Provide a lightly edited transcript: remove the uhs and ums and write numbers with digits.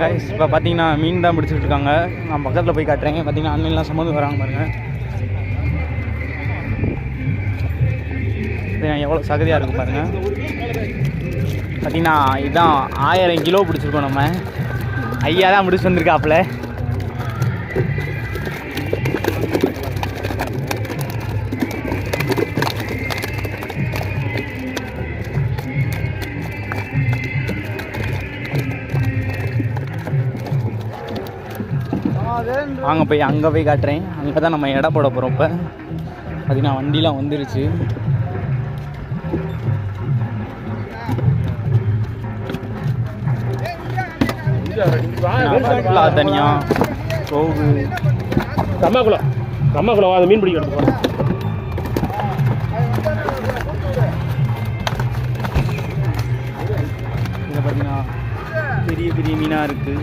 Guys இப்போ பார்த்தீங்கன்னா மீன் தான் பிடிச்சிட்டு இருக்காங்க. நான் பக்கத்தில் போய் காட்டுறேன். பார்த்தீங்கன்னா அண்ணன்லாம் சம்மந்து வராங்க பாருங்கள். எவ்வளோ சகதியாக இருக்கும் பாருங்கள். பார்த்தீங்கன்னா இதுதான் 1000 கிலோ பிடிச்சிருக்கோம். நம்ம ஐயா தான் முடிச்சு வந்திருக்காப்புல. அங்கே போய் காட்டுறேன். அங்கே தான் நம்ம எடை போட போகிறோம். இப்போ பார்த்தீங்கன்னா வண்டிலாம் வந்துருச்சு. தனியா கோவு கம்மாக்குளம் அதை மீன் பிடிக்க எடுத்து போகிறோம். இதில் பார்த்தீங்கன்னா பெரிய பெரிய மீனாக இருக்குது.